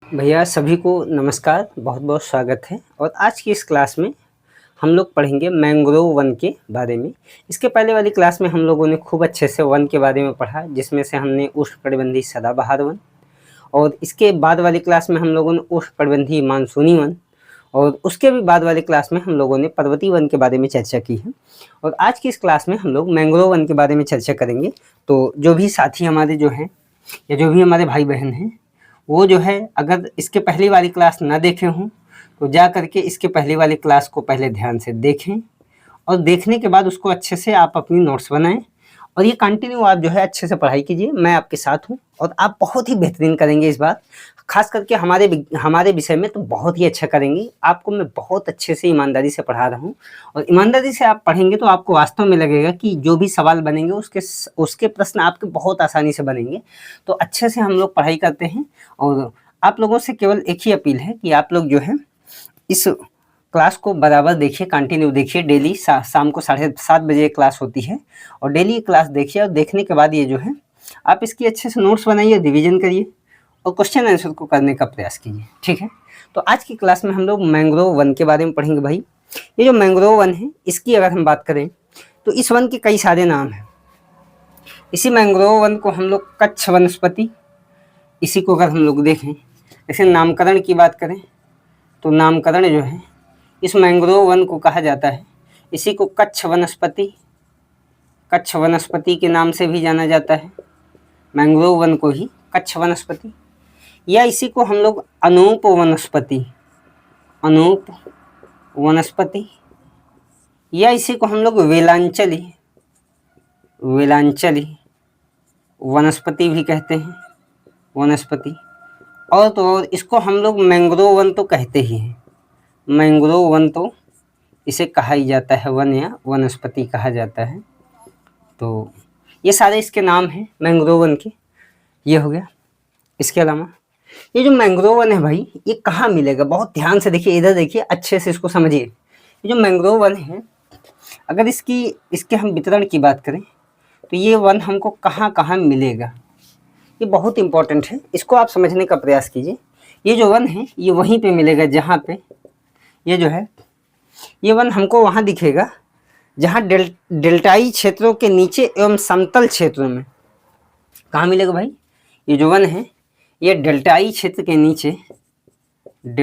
भैया सभी को नमस्कार, बहुत बहुत स्वागत है। और आज की इस क्लास में हम लोग पढ़ेंगे मैंग्रोव वन के बारे में। इसके पहले वाली क्लास में हम लोगों ने खूब अच्छे से वन के बारे में पढ़ा, जिसमें से हमने उष्णकटिबंधीय सदाबहार वन, और इसके बाद वाली क्लास में हम लोगों ने उष्णकटिबंधीय मानसूनी वन, और उसके भी बाद वाली क्लास में हम लोगों ने पर्वतीय वन के बारे में चर्चा की है। और आज की इस क्लास में हम लोग मैंग्रोव वन के बारे में चर्चा करेंगे। तो जो भी साथी हमारे जो हैं या जो भी हमारे भाई बहन हैं, वो जो है अगर इसके पहली वाली क्लास ना देखे हों तो जा करके इसके पहली वाली क्लास को पहले ध्यान से देखें, और देखने के बाद उसको अच्छे से आप अपनी नोट्स बनाएं, और ये कंटिन्यू आप जो है अच्छे से पढ़ाई कीजिए। मैं आपके साथ हूँ और आप बहुत ही बेहतरीन करेंगे इस बार। खास करके हमारे विषय में तो बहुत ही अच्छा करेंगे। आपको मैं बहुत अच्छे से ईमानदारी से पढ़ा रहा हूँ, और ईमानदारी से आप पढ़ेंगे तो आपको वास्तव में लगेगा कि जो भी सवाल बनेंगे उसके प्रश्न आपके बहुत आसानी से बनेंगे। तो अच्छे से हम लोग पढ़ाई करते हैं, और आप लोगों से केवल एक ही अपील है कि आप लोग जो है इस क्लास को बराबर देखिए, कंटिन्यू देखिए। डेली शाम को 7:30 बजे क्लास होती है, और डेली क्लास देखिए। और देखने के बाद ये जो है आप इसकी अच्छे से नोट्स बनाइए, रिवीजन करिए, और क्वेश्चन आंसर को करने का प्रयास कीजिए, ठीक है। तो आज की क्लास में हम लोग मैंग्रोव वन के बारे में पढ़ेंगे। भाई ये जो मैंग्रोव वन है, इसकी अगर हम बात करें तो इस वन के कई सारे नाम हैं। इसी मैंग्रोव वन को हम लोग कच्छ वनस्पति, इसी को अगर हम लोग देखें, जैसे नामकरण की बात करें तो नामकरण जो है इस मैंग्रोव वन को कहा जाता है, इसी को कच्छ वनस्पति के नाम से भी जाना जाता है। मैंग्रोव वन को ही कच्छ वनस्पति, या इसी को हम लोग अनूप वनस्पति, या इसी को हम लोग वेलांचली वनस्पति भी कहते हैं, वनस्पति। और तो और इसको हम लोग मैंग्रोव वन तो कहते ही हैं। मैंग्रोव वन तो इसे कहा ही जाता है, वन या वनस्पति कहा जाता है। तो ये सारे इसके नाम हैं मैंग्रोव वन के। ये हो गया। इसके अलावा ये जो मैंग्रोव वन है भाई, ये कहाँ मिलेगा? बहुत ध्यान से देखिए, इधर देखिए, अच्छे से इसको समझिए। ये जो मैंग्रोव वन है, अगर इसके हम वितरण की बात करें तो ये वन हमको कहाँ कहाँ मिलेगा, ये बहुत इंपॉर्टेंट है। इसको आप समझने का प्रयास कीजिए। ये जो वन है ये वहीं पे मिलेगा जहाँ पे ये जो है ये वन हमको वहाँ दिखेगा जहाँ डेल्टाई क्षेत्रों के नीचे एवं समतल क्षेत्रों में। कहाँ मिलेगा भाई? ये जो वन है ये डेल्टाई क्षेत्र के नीचे, तो ये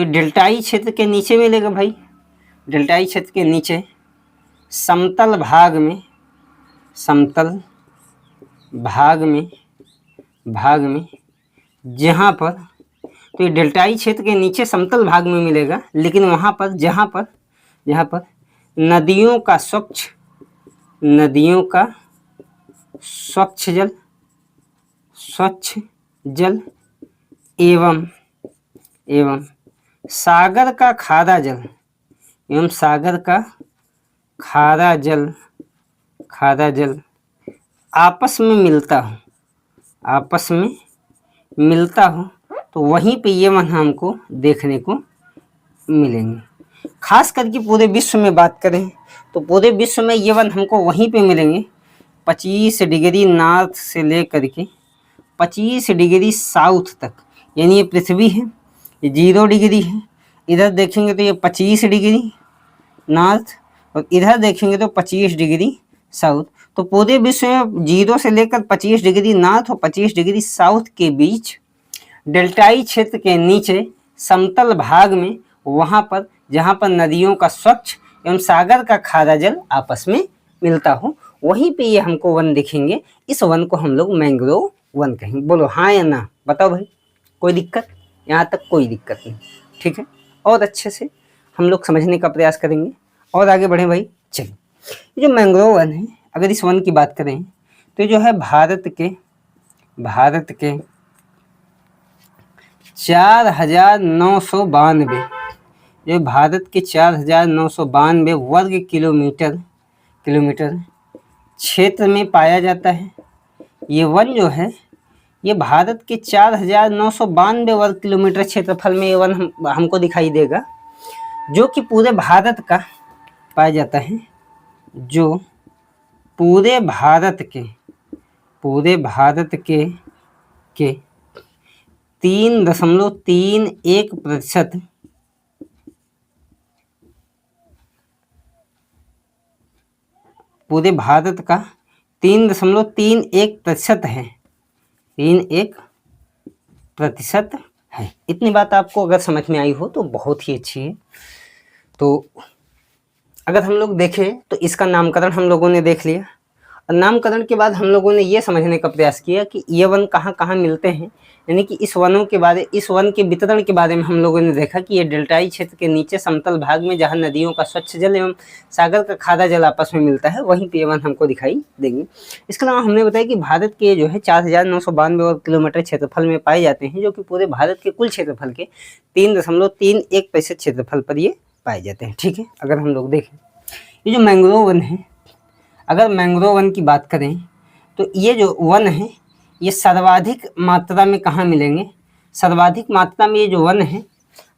डेल्टाई क्षेत्र के नीचे मिलेगा भाई। डेल्टाई क्षेत्र के नीचे समतल भाग में जहाँ पर, तो ये डेल्टाई क्षेत्र के नीचे समतल भाग में मिलेगा, लेकिन वहाँ पर जहाँ पर नदियों का स्वच्छ जल एवं सागर का खारा जल आपस में मिलता हो, तो वहीं पे ये वन हमको देखने को मिलेंगे। खास करके पूरे विश्व में बात करें तो पूरे विश्व में ये वन हमको वहीं पे मिलेंगे 25 डिग्री नॉर्थ से लेकर के 25 डिग्री साउथ तक। यानी ये पृथ्वी है, ये 0 डिग्री है, इधर देखेंगे तो ये 25 डिग्री नॉर्थ, और इधर देखेंगे तो 25 डिग्री साउथ। तो पूरे विश्व में 0 से लेकर 25 डिग्री नॉर्थ और 25 डिग्री साउथ के बीच डेल्टाई क्षेत्र के नीचे समतल भाग में, वहाँ पर जहाँ पर नदियों का स्वच्छ एवं सागर का खारा जल आपस में मिलता हो, वहीं पे ये हमको वन दिखेंगे। इस वन को हम लोग मैंग्रोव वन कहेंगे। बोलो हाँ या ना, बताओ भाई, कोई दिक्कत? यहाँ तक कोई दिक्कत नहीं, ठीक है। और अच्छे से हम लोग समझने का प्रयास करेंगे और आगे बढ़ें भाई। चलिए, ये जो मैंग्रोव वन है, अगर इस वन की बात करें तो जो है भारत के 4,992, जो भारत के 4,992 वर्ग किलोमीटर क्षेत्र में पाया जाता है। ये वन जो है ये भारत के 4,992 वर्ग किलोमीटर क्षेत्रफल में ये वन हमको दिखाई देगा, जो कि पूरे भारत का पाया जाता है, जो पूरे भारत के 3.31% पूरे भारत का 3.31% है, 31% है। इतनी बात आपको अगर समझ में आई हो तो बहुत ही अच्छी है। तो अगर हम लोग देखें तो इसका नामकरण हम लोगों ने देख लिया, और नामकरण के बाद हम लोगों ने ये समझने का प्रयास किया कि ये वन कहाँ कहाँ मिलते हैं, यानी कि इस वन के वितरण के बारे में हम लोगों ने देखा कि ये डेल्टाई क्षेत्र के नीचे समतल भाग में जहाँ नदियों का स्वच्छ जल एवं सागर का खारा जल आपस में मिलता है, वहीं पे ये वन हमको दिखाई देंगे। इसके अलावा हमने बताया कि भारत के जो है 4,992 वर्ग किलोमीटर क्षेत्रफल में पाए जाते हैं, जो कि पूरे भारत के कुल क्षेत्रफल के 3.31% क्षेत्रफल पर ये पाए जाते हैं। ठीक है, अगर हम लोग देखें ये जो मैंग्रोव वन है, अगर मैंग्रोव वन की बात करें तो ये जो वन है ये सर्वाधिक मात्रा में कहाँ मिलेंगे, सर्वाधिक मात्रा में ये जो वन है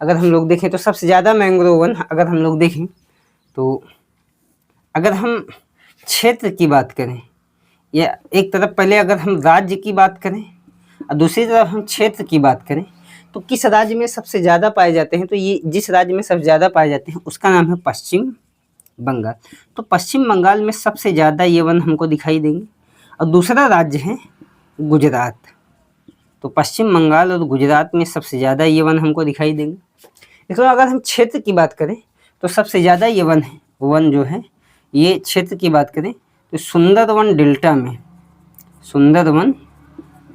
अगर हम लोग देखें तो सबसे ज़्यादा मैंग्रोव वन अगर हम लोग देखें तो अगर हम क्षेत्र की बात करें, या एक तरफ पहले अगर हम राज्य की बात करें और दूसरी तरफ हम क्षेत्र की बात करें, तो किस राज्य में सबसे ज़्यादा पाए जाते हैं, तो ये जिस राज्य में सबसे ज़्यादा पाए जाते हैं उसका नाम है पश्चिम बंगाल। तो पश्चिम बंगाल में सबसे ज़्यादा ये वन हमको दिखाई देंगे, और दूसरा राज्य है गुजरात। तो पश्चिम बंगाल और गुजरात में सबसे ज़्यादा ये वन हमको दिखाई देंगे। इसमें अगर हम क्षेत्र की बात करें तो सबसे ज़्यादा ये वन जो है ये क्षेत्र की बात करें तो सुंदरवन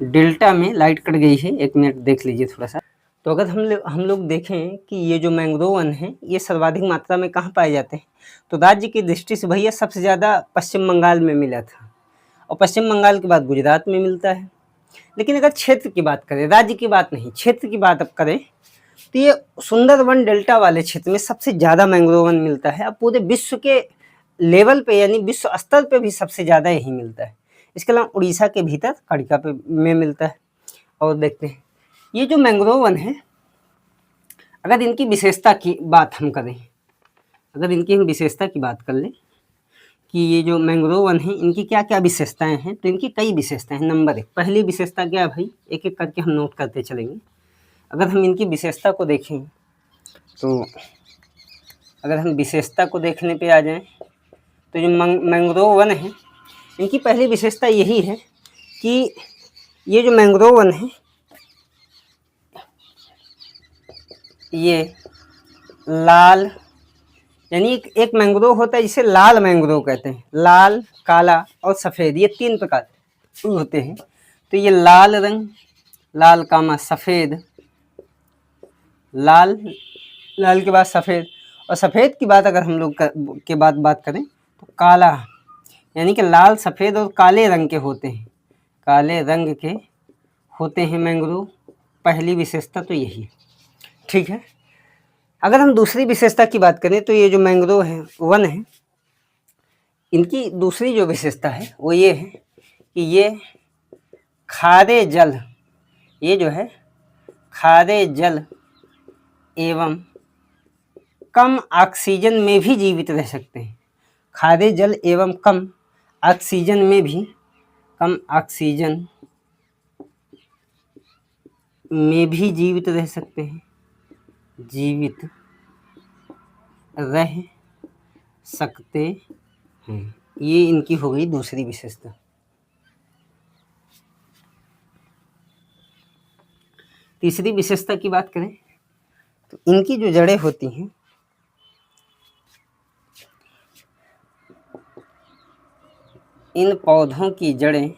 डेल्टा में लाइट कट गई है, 1 मिनट देख लीजिए थोड़ा सा। तो अगर हम लोग देखें कि ये जो मैंग्रोव वन है ये सर्वाधिक मात्रा में कहाँ पाए जाते हैं, तो राज्य की दृष्टि से भैया सबसे ज़्यादा पश्चिम बंगाल में मिला था, और पश्चिम बंगाल के बाद गुजरात में मिलता है। लेकिन अगर क्षेत्र की बात करें, राज्य की बात नहीं, क्षेत्र की बात अब करें तो ये सुंदरवन डेल्टा वाले क्षेत्र में सबसे ज़्यादा मैंग्रोव वन मिलता है। अब पूरे विश्व के लेवल पे यानी विश्व स्तर पे भी सबसे ज़्यादा यही मिलता है। इसके अलावा उड़ीसा के भीतर कड़िका पे में मिलता है। और देखते हैं ये जो मैंग्रोव वन है, अगर इनकी विशेषता की बात हम करें, अगर इनकी हम विशेषता की बात कर लें कि ये जो मैंग्रोव वन है इनकी क्या क्या विशेषताएं हैं, तो इनकी कई विशेषताएं हैं। नंबर 1 पहली विशेषता क्या है भाई, एक एक करके हम नोट करते चलेंगे। अगर हम इनकी विशेषता को देखें तो अगर हम विशेषता को देखने पे आ जाएं तो जो मैंग्रोव वन है इनकी पहली विशेषता यही है कि ये जो मैंग्रोव वन है ये लाल, यानी एक मैंग्रोव होता है जिसे लाल मैंग्रोव कहते हैं, लाल, काला और सफ़ेद, ये 3 प्रकार होते हैं। तो ये लाल रंग, लाल कामा सफ़ेद, लाल के बाद सफ़ेद, और सफ़ेद की बात अगर हम लोग के बाद बात करें तो काला, यानी कि लाल, सफ़ेद और काले रंग के होते हैं, काले रंग के होते हैं मैंग्रोव। पहली विशेषता तो यही है। ठीक है, अगर हम दूसरी विशेषता की बात करें तो ये जो मैंग्रोव है वन है इनकी दूसरी जो विशेषता है वो ये है कि ये खारे जल, ये जो है खारे जल एवं कम ऑक्सीजन में भी जीवित रह सकते हैं। खारे जल एवं कम ऑक्सीजन में भी, कम ऑक्सीजन में भी जीवित रह सकते हैं, जीवित रह सकते हैं। ये इनकी हो गई दूसरी विशेषता। तीसरी विशेषता की बात करें तो इनकी जो जड़ें होती हैं इन पौधों की जड़ें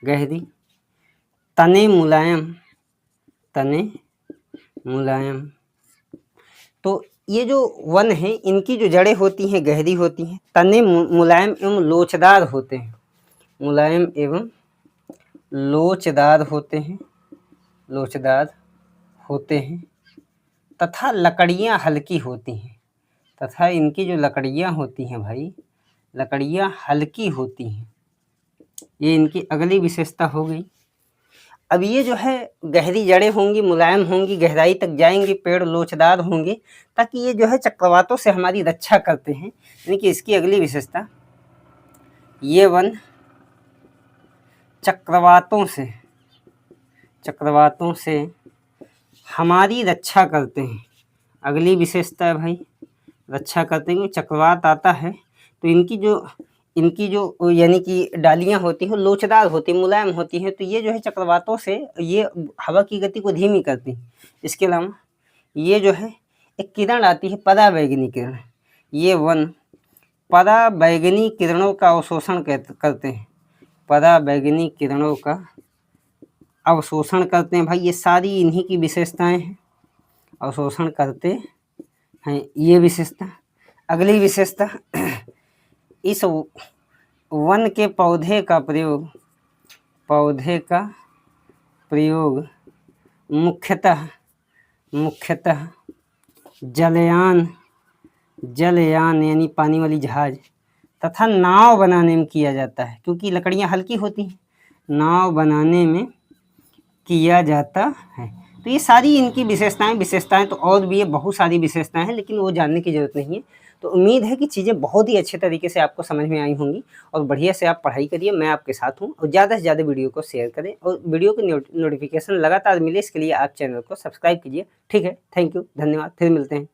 गहरी, तने मुलायम। तो ये जो वन है इनकी जो जड़ें होती हैं गहरी होती हैं, तने मुलायम एवं लोचदार होते हैं, मुलायम एवं लोचदार होते हैं, तथा लकड़ियाँ हल्की होती हैं, तथा इनकी जो लकड़ियाँ होती हैं भाई, लकड़ियाँ हल्की होती हैं। ये इनकी अगली विशेषता हो गई। अब ये जो है गहरी जड़ें होंगी, मुलायम होंगी, गहराई तक जाएंगी, पेड़ लोचदार होंगे, ताकि ये जो है चक्रवातों से हमारी रक्षा करते हैं। यानी कि इसकी अगली विशेषता, ये वन चक्रवातों से हमारी रक्षा करते हैं। अगली विशेषता है भाई, रक्षा करते हैं। चक्रवात आता है तो इनकी जो यानी कि डालियां होती हैं लोचदार होती हैं, मुलायम होती हैं, तो ये जो है चक्रवातों से ये हवा की गति को धीमी करती हैं। इसके अलावा ये जो है एक किरण आती है, पराबैंगनी किरण। ये वन पराबैंगनी किरणों का अवशोषण करते हैं, पराबैंगनी किरणों का अवशोषण करते हैं। भाई ये सारी इन्हीं की विशेषताएं हैं, अवशोषण करते हैं, ये विशेषता। अगली विशेषता, इस वन के पौधे का प्रयोग मुख्यतः जलयान यानी पानी वाली जहाज तथा नाव बनाने में किया जाता है, क्योंकि लकड़ियां हल्की होती हैं, नाव बनाने में किया जाता है। तो ये सारी इनकी विशेषताएं तो और भी ये बहुत सारी विशेषताएं हैं, लेकिन वो जानने की ज़रूरत नहीं है। तो उम्मीद है कि चीज़ें बहुत ही अच्छे तरीके से आपको समझ में आई होंगी और बढ़िया से आप पढ़ाई करिए, मैं आपके साथ हूँ। और ज़्यादा से ज़्यादा वीडियो को शेयर करें और वीडियो की नोटिफिकेशन लगातार मिले, इसके लिए आप चैनल को सब्सक्राइब कीजिए। ठीक है, थैंक यू, धन्यवाद, फिर मिलते हैं।